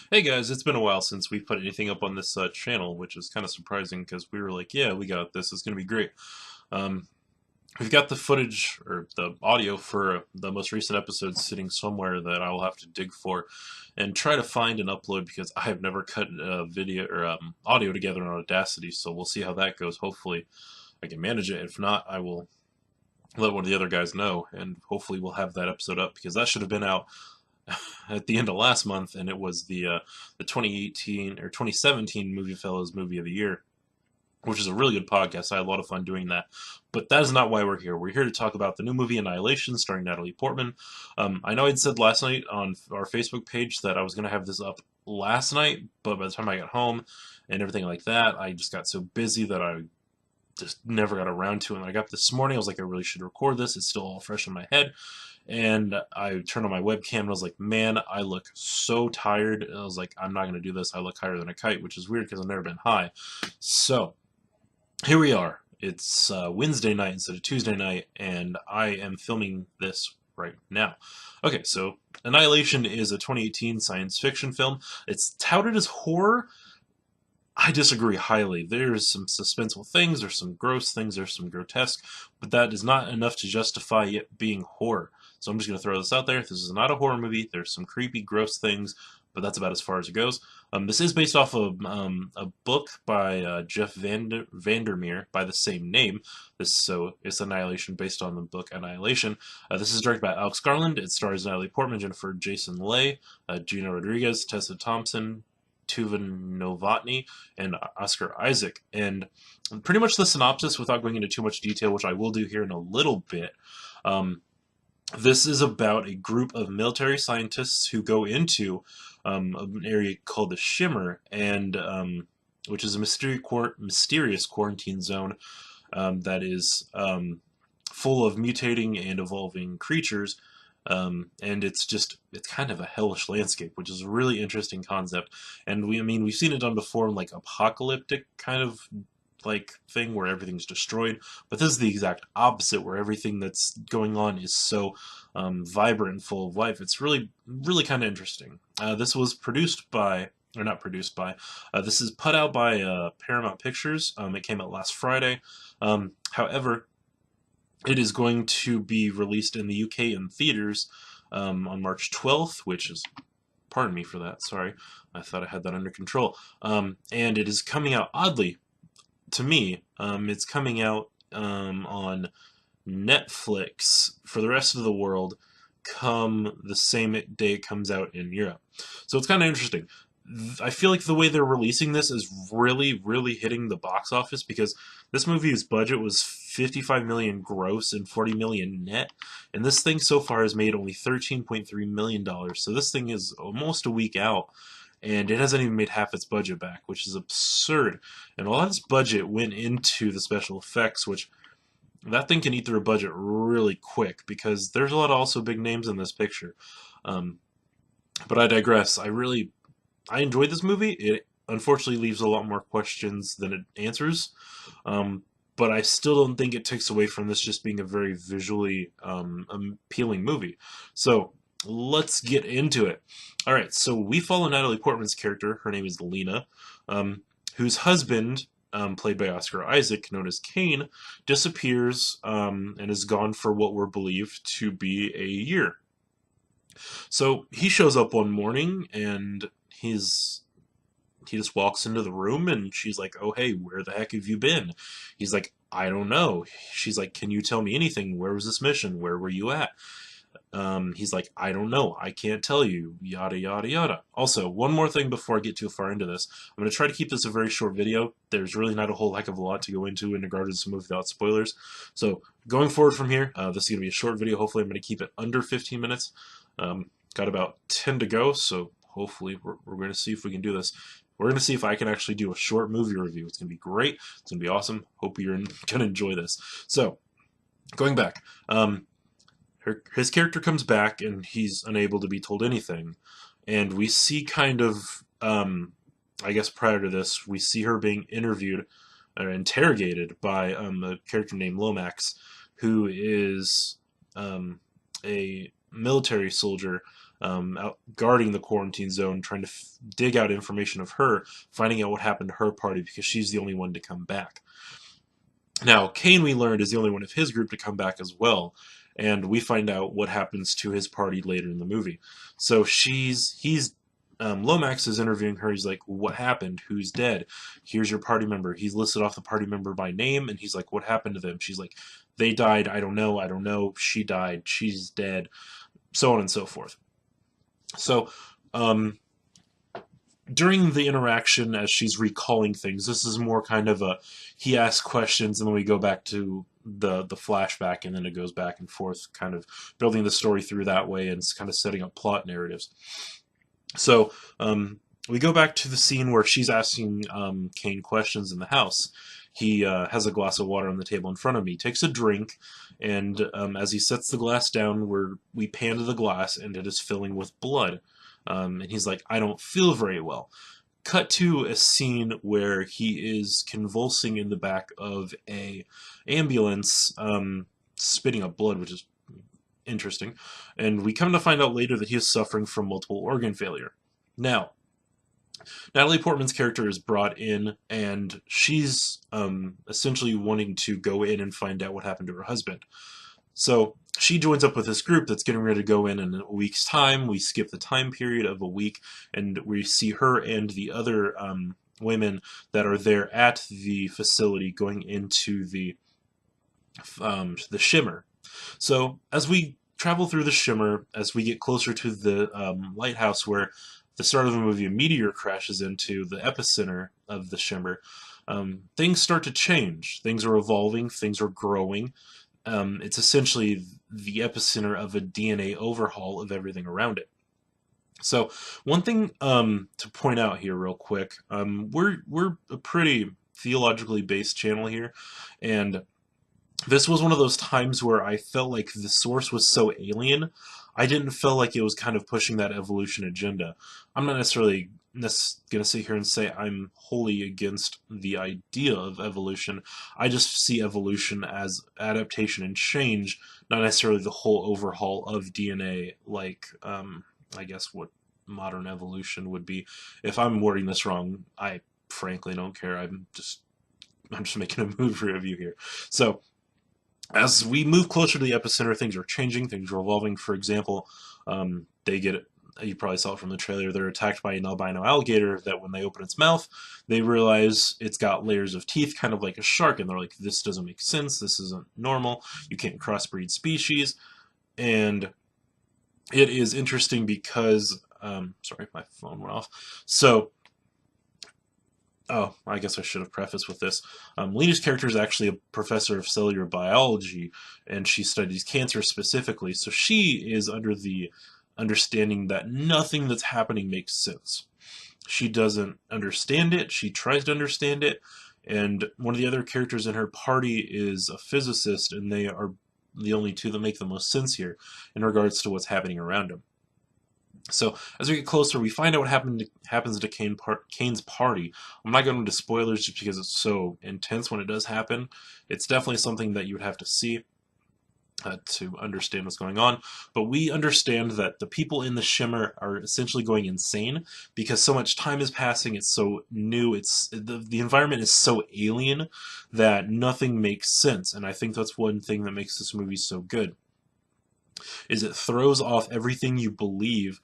Hey guys, it's been a while since we've put anything up on this channel, which is kind of surprising because we were like, yeah, we got this, it's going to be great. Um, we've got the footage, or the audio for the most recent episodes sitting somewhere that I will have to dig for and try to find and upload because I have never cut a video or audio together on Audacity, so we'll see how that goes. Hopefully I can manage it. If not, I will let one of the other guys know, and hopefully we'll have that episode up because that should have been out at the end of last month, and it was the 2018 or 2017 Movie Fellows Movie of the Year, which is a really good podcast. I had a lot of fun doing that. But that is not why we're here. We're here to talk about the new movie Annihilation, starring Natalie Portman. I know I'd said last night on our Facebook page that I was going to have this up last night, but by the time I got home and everything like that, I just got so busy that I just never got around to it. And I got up this morning, I was like, I really should record this. It's still all fresh in my head. And I turned on my webcam and I was like, man, I look so tired. And I was like, I'm not going to do this. I look higher than a kite, which is weird because I've never been high. So here we are. It's Wednesday night instead of Tuesday night, and I am filming this right now. Okay, so Annihilation is a 2018 science fiction film. It's touted as horror. I disagree highly. There's some suspenseful things, there's some gross things, there's some grotesque, but that is not enough to justify it being horror. So I'm just going to throw this out there. This is not a horror movie. There's some creepy, gross things, but that's about as far as it goes. This is based off of a book by Jeff Vandermeer by the same name. So it's Annihilation based on the book Annihilation. This is directed by Alex Garland. It stars Natalie Portman, Jennifer Jason Leigh, Gina Rodriguez, Tessa Thompson, Tuva Novotny, and Oscar Isaac. And pretty much the synopsis, without going into too much detail, which I will do here in a little bit, um, this is about a group of military scientists who go into an area called the Shimmer, and which is a mysterious quarantine zone that is full of mutating and evolving creatures. And it's kind of a hellish landscape, which is a really interesting concept. And we've seen it done before in like apocalyptic kind of like thing where everything's destroyed, but this is the exact opposite, where everything that's going on is so vibrant and full of life. It's really kind of interesting. This was produced by, or not produced by, this is put out by Paramount Pictures. It came out last Friday. However, it is going to be released in the UK in theaters on March 12th, which is, pardon me for that, sorry, I thought I had that under control. And it is coming out, oddly, to me, it's coming out on Netflix for the rest of the world come the same day it comes out in Europe. So it's kind of interesting. I feel like the way they're releasing this is really hitting the box office, because this movie's budget was 55 million gross and 40 million net, and this thing so far has made only 13.3 million dollars. So this thing is almost a week out, and it hasn't even made half its budget back, which is absurd. And a lot of this budget went into the special effects, which that thing can eat through a budget really quick because there's a lot of also big names in this picture. Um, but I digress. I enjoyed this movie. It unfortunately leaves a lot more questions than it answers. But I still don't think it takes away from this just being a very visually appealing movie. So let's get into it. All right, so we follow Natalie Portman's character. Her name is Lena, whose husband, played by Oscar Isaac, known as Kane, disappears and is gone for what were believed to be a year. So he shows up one morning and he just walks into the room and she's like, "Oh, hey, where the heck have you been?" He's like, "I don't know." She's like, "Can you tell me anything? Where was this mission? Where were you at?" He's like, "I don't know. I can't tell you." Yada, yada, yada. Also, one more thing before I get too far into this. I'm going to try to keep this a very short video. There's really not a whole heck of a lot to go into in regards to the movie without spoilers. So, going forward from here, this is going to be a short video. Hopefully, I'm going to keep it under 15 minutes. Got about 10 to go, so hopefully we're going to see if we can do this. We're going to see if I can actually do a short movie review. It's going to be great. It's going to be awesome. Hope you're going to enjoy this. So, going back. His character comes back and he's unable to be told anything. And we see kind of, I guess prior to this, we see her being interviewed or interrogated by a character named Lomax, who is a military soldier out guarding the quarantine zone, trying to dig out information of her, finding out what happened to her party because she's the only one to come back. Now, Kane, we learned, is the only one of his group to come back as well, and we find out what happens to his party later in the movie. So Lomax is interviewing her. He's like, "What happened? Who's dead? Here's your party member." He's listed off the party member by name, and he's like, "What happened to them?" She's like, "They died. I don't know. I don't know. She died. She's dead." So on and so forth. So, during the interaction, as she's recalling things, this is more kind of a he asks questions, and then we go back to the flashback, and then it goes back and forth, kind of building the story through that way, and it's kind of setting up plot narratives. So we go back to the scene where she's asking Kane questions in the house. He has a glass of water on the table in front of me, takes a drink, and as he sets the glass down, we pan to the glass, and it is filling with blood. And he's like, "I don't feel very well." Cut to a scene where he is convulsing in the back of a ambulance, spitting up blood, which is interesting. And we come to find out later that he is suffering from multiple organ failure. Now, Natalie Portman's character is brought in, and she's essentially wanting to go in and find out what happened to her husband. So she joins up with this group that's getting ready to go in a week's time. We skip the time period of a week, and we see her and the other women that are there at the facility going into the Shimmer. So as we travel through the Shimmer, as we get closer to the lighthouse where the start of the movie a meteor crashes into the epicenter of the Shimmer, things start to change. Things are evolving. Things are growing. It's essentially the epicenter of a DNA overhaul of everything around it. So one thing to point out here real quick, we're a pretty theologically based channel here, and this was one of those times where I felt like the source was so alien, I didn't feel like it was kind of pushing that evolution agenda. I'm not necessarily going to sit here and say I'm wholly against the idea of evolution. I just see evolution as adaptation and change, not necessarily the whole overhaul of DNA, like, I guess what modern evolution would be. If I'm wording this wrong, I frankly don't care. I'm just making a movie review here. So, as we move closer to the epicenter, things are changing, things are evolving. For example, they get, you probably saw it from the trailer, they're attacked by an albino alligator that when they open its mouth, they realize it's got layers of teeth, kind of like a shark, and they're like, this doesn't make sense, this isn't normal, you can't crossbreed species. And it is interesting because, sorry, my phone went off. So, oh, I guess I should have prefaced with this. Lena's character is actually a professor of cellular biology, and she studies cancer specifically, so she is under the understanding that nothing that's happening makes sense. She doesn't understand it, she tries to understand it, and one of the other characters in her party is a physicist, and they are the only two that make the most sense here in regards to what's happening around them. So as we get closer, we find out what happens to Kane's party. I'm not going into spoilers just because it's so intense when it does happen. It's definitely something that you would have to see to understand what's going on. But we understand that the people in the Shimmer are essentially going insane because so much time is passing. It's so new. The environment is so alien that nothing makes sense. And I think that's one thing that makes this movie so good. Is it throws off everything you believe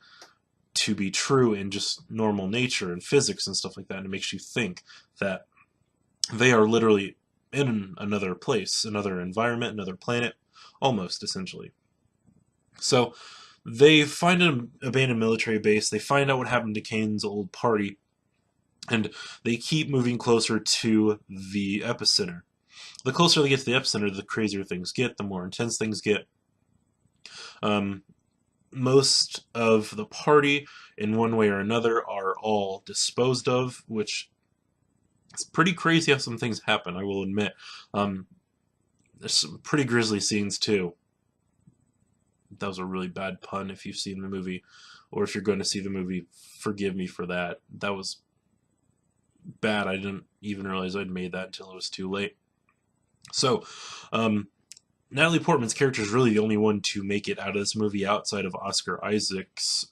to be true in just normal nature and physics and stuff like that, and it makes you think that they are literally in another place, another environment, another planet, almost, essentially. So they find an abandoned military base, they find out what happened to Kane's old party, and they keep moving closer to the epicenter. The closer they get to the epicenter, the crazier things get, the more intense things get. Most of the party, in one way or another, are all disposed of, which it's pretty crazy how some things happen, I will admit. There's some pretty grisly scenes, too. That was a really bad pun if you've seen the movie, or if you're going to see the movie, forgive me for that. That was bad. I didn't even realize I'd made that until it was too late. So, Natalie Portman's character is really the only one to make it out of this movie outside of Oscar Isaac's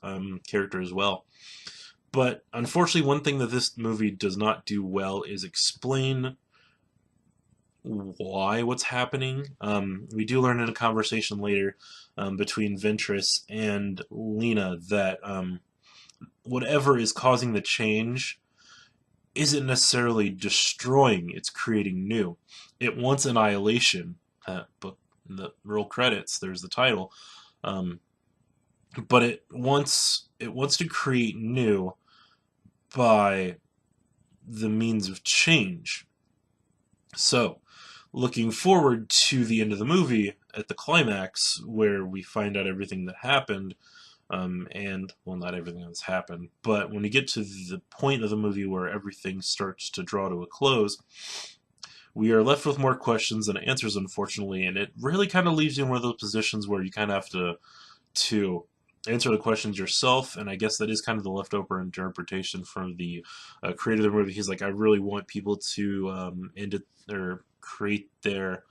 character as well. But unfortunately, one thing that this movie does not do well is explain why what's happening. We do learn in a conversation later between Ventress and Lena that whatever is causing the change isn't necessarily destroying, it's creating new. It wants annihilation. But in the roll credits, there's the title. Um, but it wants to create new by the means of change. So, looking forward to the end of the movie at the climax where we find out everything that happened, and well, not everything that's happened, but when we get to the point of the movie where everything starts to draw to a close, we are left with more questions than answers, unfortunately, and it really kind of leaves you in one of those positions where you kind of have to answer the questions yourself, and I guess that is kind of the leftover interpretation from the creator of the movie. He's like, I really want people to end it or create their,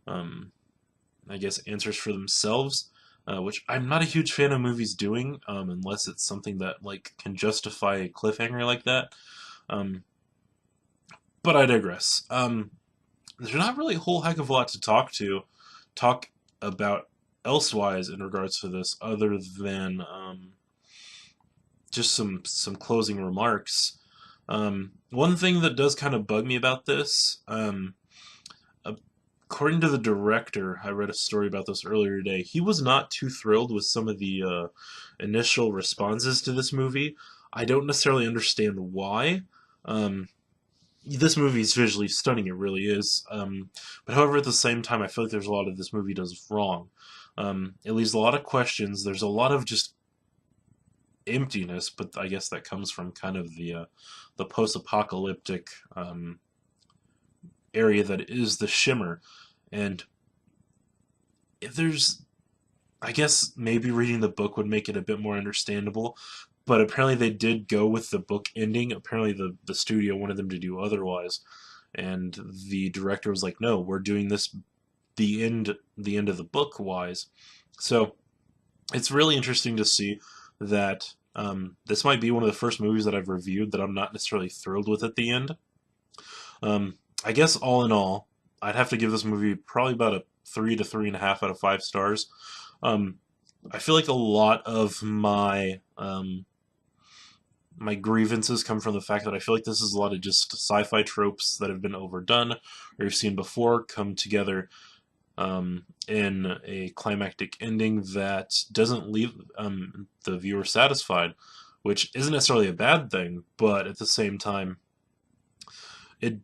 I guess, answers for themselves, which I'm not a huge fan of movies doing, unless it's something that like can justify a cliffhanger like that. Um, but I digress. There's not really a whole heck of a lot to talk about elsewise in regards to this, other than just some closing remarks. One thing that does kind of bug me about this, according to the director, I read a story about this earlier today. He was not too thrilled with some of the initial responses to this movie. I don't necessarily understand why. This movie is visually stunning, it really is. But however, at the same time, I feel like there's a lot of this movie does wrong. It leaves a lot of questions. There's a lot of just emptiness, but I guess that comes from kind of the post-apocalyptic area that is the Shimmer. And if there's, I guess maybe reading the book would make it a bit more understandable, but apparently they did go with the book ending. Apparently the studio wanted them to do otherwise, and the director was like, "No, we're doing this the end of the book wise." So it's really interesting to see that this might be one of the first movies that I've reviewed that I'm not necessarily thrilled with at the end. I guess all in all, I'd have to give this movie probably about a 3 to 3.5 out of 5 stars. Um, I feel like a lot of my grievances come from the fact that I feel like this is a lot of just sci-fi tropes that have been overdone or you've seen before come together in a climactic ending that doesn't leave the viewer satisfied, which isn't necessarily a bad thing, but at the same time, it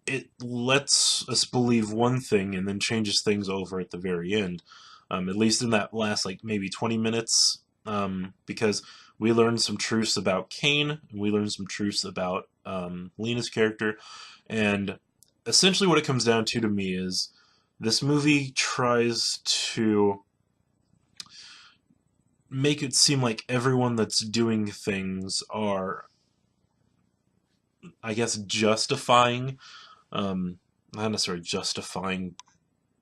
it lets us believe one thing and then changes things over at the very end. At least in that last like maybe 20 minutes, because we learned some truths about Kane, and we learned some truths about Lena's character, and essentially what it comes down to me is this movie tries to make it seem like everyone that's doing things are, I guess, justifying, not necessarily justifying,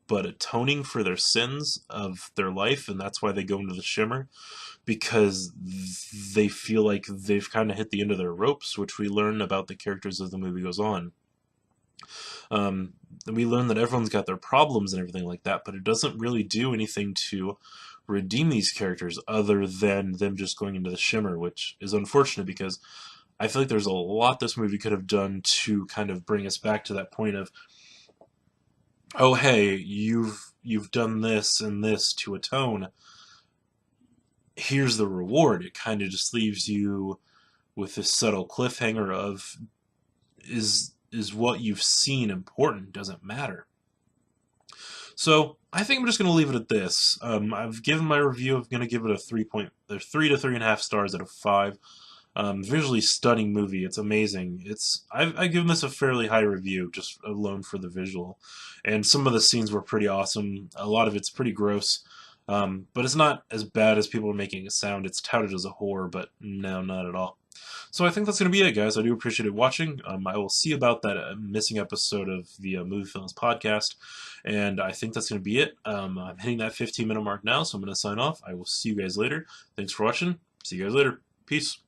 but atoning for their sins of their life, and that's why they go into the Shimmer, because they feel like they've kind of hit the end of their ropes, which we learn about the characters as the movie goes on. We learn that everyone's got their problems and everything like that, but it doesn't really do anything to redeem these characters other than them just going into the Shimmer, which is unfortunate because I feel like there's a lot this movie could have done to kind of bring us back to that point of, oh hey, you've done this and this to atone. Here's the reward. It kind of just leaves you with this subtle cliffhanger of, is what you've seen important? Does it matter? So I think I'm just going to leave it at this. I've given my review. I'm going to give it a 3 to 3.5 stars out of 5. Visually stunning movie. It's amazing. I've given this a fairly high review just alone for the visual, and some of the scenes were pretty awesome. A lot of it's pretty gross, but it's not as bad as people are making it sound. It's touted as a horror, but no, not at all. So I think that's going to be it, guys. I do appreciate it watching. I will see about that missing episode of the Movie Films podcast, and I think that's going to be it. I'm hitting that 15-minute mark now, so I'm going to sign off. I will see you guys later. Thanks for watching. See you guys later. Peace.